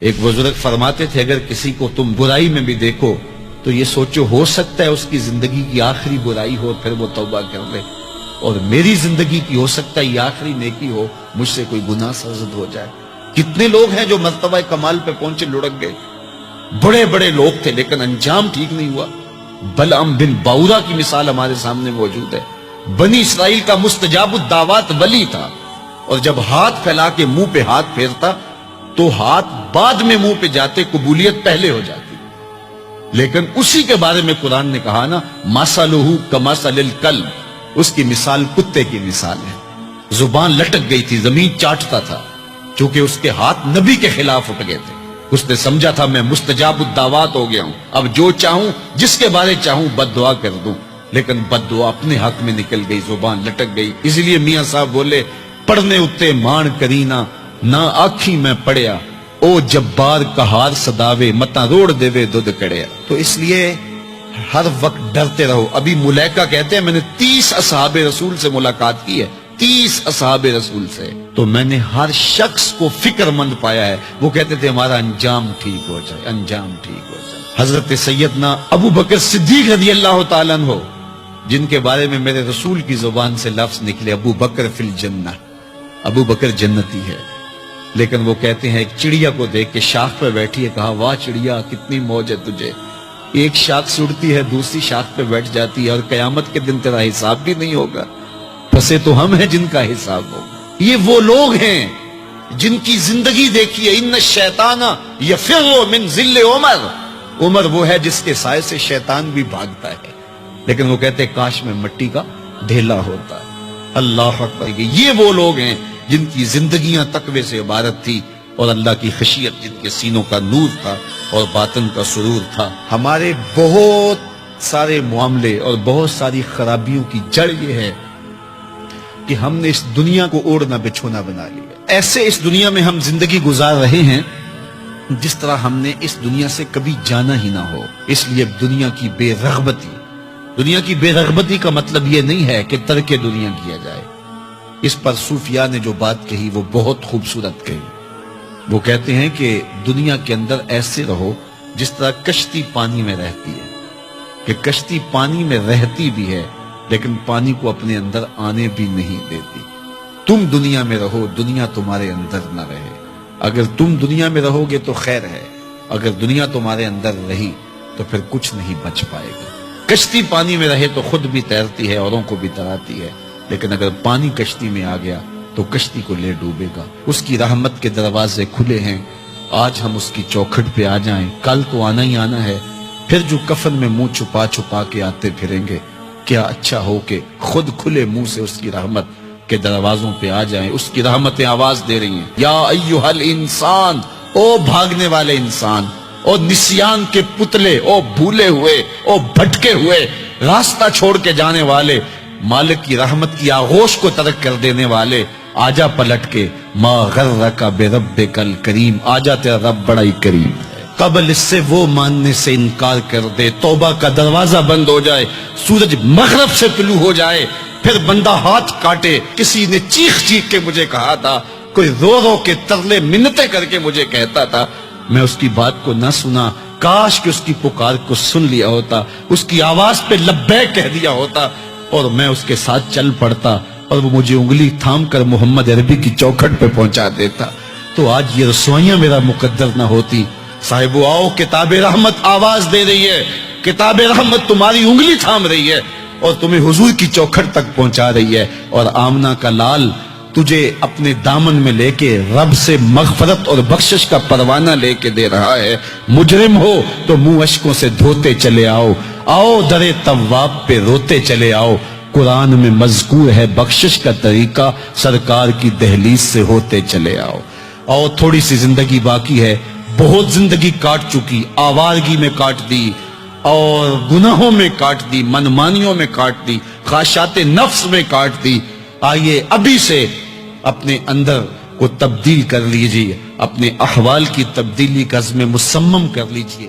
ایک بزرگ فرماتے تھے اگر کسی کو تم برائی میں بھی دیکھو تو یہ سوچو ہو سکتا ہے اس کی زندگی کی آخری برائی ہو پھر وہ توبہ کر لے، اور میری زندگی کی ہو سکتا ہے یہ آخری نیکی ہو، مجھ سے کوئی گناہ سرزد ہو جائے۔ کتنے لوگ ہیں جو مرتبہ کمال پہ پہنچے لڑک گئے، بڑے بڑے لوگ تھے لیکن انجام ٹھیک نہیں ہوا۔ بلعام بن باورا کی مثال ہمارے سامنے موجود ہے۔ بنی اسرائیل کا مستجاب الدعوات ولی تھا، اور جب ہاتھ پھیلا کے منہ پہ ہاتھ پھیرتا تو ہاتھ بعد میں منہ پہ جاتے، قبولیت پہلے ہو جاتی۔ لیکن اسی کے بارے میں قرآن نے کہا نا مَثَلُهُ كَمَثَلِ الْكَلْبِ، اس کی مثال کتے کی مثال ہے۔ زبان لٹک گئی تھی، زمین چاٹتا تھا، چونکہ اس کے ہاتھ نبی کے خلاف اٹھ گئے تھے۔ اس نے سمجھا تھا میں مستجاب الدعوات ہو گیا ہوں، اب جو چاہوں جس کے بارے چاہوں بد دعا کر دوں، لیکن بد دعا اپنے حق میں نکل گئی، زبان لٹک گئی۔ اس لیے میاں صاحب بولے پڑھنے اتے مان کرینا نہ آکھی میں پڑھیا، او جبار کہار صداوے متا روڑ دیوے دودھ کڑیا۔ تو اس لیے ہر وقت ڈرتے رہو۔ ابھی ملیکہ کہتے ہیں میں نے 30 اصحاب رسول سے ملاقات کی ہے، 30 اصحاب رسول سے، تو میں نے ہر شخص کو فکر مند پایا ہے۔ وہ کہتے تھے ہمارا انجام ٹھیک ہو جائے، انجام ٹھیک ہو جائے۔ حضرت سیدنا ابو بکر صدیق رضی اللہ تعالیٰ عنہ، جن کے بارے میں میرے رسول کی زبان سے لفظ نکلے ابو بکر فی الجنہ، ابو بکر جنتی ہے، لیکن وہ کہتے ہیں ایک چڑیا کو دیکھ کے شاخ پہ بیٹھی ہے، کہا واہ چڑیا کتنی موج ہے تجھے، ایک شاخ سے اڑتی ہے دوسری شاخ پہ بیٹھ جاتی ہے، اور قیامت کے دن تیرا حساب بھی نہیں ہوگا، پھنسے تو ہم ہیں جن کا حساب ہوگا۔ یہ وہ لوگ ہیں جن کی زندگی دیکھیے، ان الشیطان یفر من ظل عمر، عمر وہ ہے جس کے سائے سے شیطان بھی بھاگتا ہے، لیکن وہ کہتے ہیں کاش میں مٹی کا ڈھیلا ہوتا۔ اللہ اکبر، یہ وہ لوگ ہیں جن کی زندگیاں تقوی سے عبارت تھی، اور اللہ کی خشیت جن کے سینوں کا نور تھا اور باطن کا سرور تھا۔ ہمارے بہت سارے معاملے اور بہت ساری خرابیوں کی جڑ یہ ہے کہ ہم نے اس دنیا کو اوڑھنا بچھونا بنا لیا۔ ایسے اس دنیا میں ہم زندگی گزار رہے ہیں جس طرح ہم نے اس دنیا سے کبھی جانا ہی نہ ہو۔ اس لیے دنیا کی بے رغبتی، دنیا کی بے رغبتی کا مطلب یہ نہیں ہے کہ ترک دنیا کیا جائے۔ اس پر صوفیاء نے جو بات کہی وہ بہت خوبصورت کہی۔ وہ کہتے ہیں کہ دنیا کے اندر ایسے رہو جس طرح کشتی پانی میں رہتی ہے، کہ کشتی پانی میں رہتی بھی ہے لیکن پانی کو اپنے اندر آنے بھی نہیں دیتی۔ تم دنیا میں رہو، دنیا تمہارے اندر نہ رہے۔ اگر تم دنیا میں رہو گے تو خیر ہے، اگر دنیا تمہارے اندر رہی تو پھر کچھ نہیں بچ پائے گا۔ کشتی پانی میں رہے تو خود بھی تیرتی ہے، اوروں کو بھی تراتی ہے، لیکن اگر پانی کشتی میں آ گیا تو کشتی کو لے ڈوبے گا۔ اس کی رحمت کے دروازے کھلے ہیں، آج ہم اس کی چوکھٹ پہ آ جائیں، کل تو آنا ہی آنا ہے۔ پھر جو کفن میں منہ چھپا چھپا کے آتے پھریں گے، کیا اچھا ہو کہ خود کھلے منہ سے اس کی رحمت کے دروازوں پہ آ جائیں۔ اس کی رحمتیں آواز دے رہی ہیں، یا ایھا الانسان، او بھاگنے والے انسان، او نسیان کے پتلے، او بھولے ہوئے، او بھٹکے ہوئے، راستہ چھوڑ کے جانے والے، مالک کی رحمت کی آغوش کو ترک کر دینے والے، آجا پلٹ کے، ما غرک بربک الکریم، آجا تیرا رب بڑا ہی کریم ہے۔ قبل اس سے وہ ماننے سے انکار کر دے، توبہ کا دروازہ بند ہو جائے، سورج مغرب سے طلوع ہو جائے، پھر بندہ ہاتھ کاٹے۔ کسی نے چیخ چیخ کے مجھے کہا تھا، کوئی رو رو کے ترلے منتیں کر کے مجھے کہتا تھا، میں اس کی بات کو نہ سنا، کاش کہ اس کی پکار کو سن لیا ہوتا، اس کی آواز پہ لبیک کہہ دیا ہوتا، اور میں اس کے ساتھ چل پڑتا، اور وہ مجھے انگلی تھام کر محمد عربی کی چوکھٹ پہ پہنچا دیتا، تو آج یہ رسوائیاں میرا مقدر نہ ہوتی۔ صاحبو آؤ، کتاب رحمت آواز دے رہی ہے، کتاب رحمت تمہاری انگلی تھام رہی ہے اور تمہیں حضور کی چوکھٹ تک پہنچا رہی ہے، اور آمنہ کا لال تجھے اپنے دامن میں لے کے رب سے مغفرت اور بخشش کا پروانہ لے کے دے رہا ہے۔ مجرم ہو تو منہ اشکوں سے دھوتے چلے آؤ، آؤ در تواب پہ روتے چلے آؤ، قرآن میں مذکور ہے بخشش کا طریقہ، سرکار کی دہلیز سے ہوتے چلے آؤ۔ اور تھوڑی سی زندگی باقی ہے، بہت زندگی کاٹ چکی، آوارگی میں کاٹ دی، اور گناہوں میں کاٹ دی، منمانیوں میں کاٹ دی، خواہشات نفس میں کاٹ دی۔ آئیے ابھی سے اپنے اندر کو تبدیل کر لیجئے، اپنے احوال کی تبدیلی کا عزم مصمم کر لیجئے۔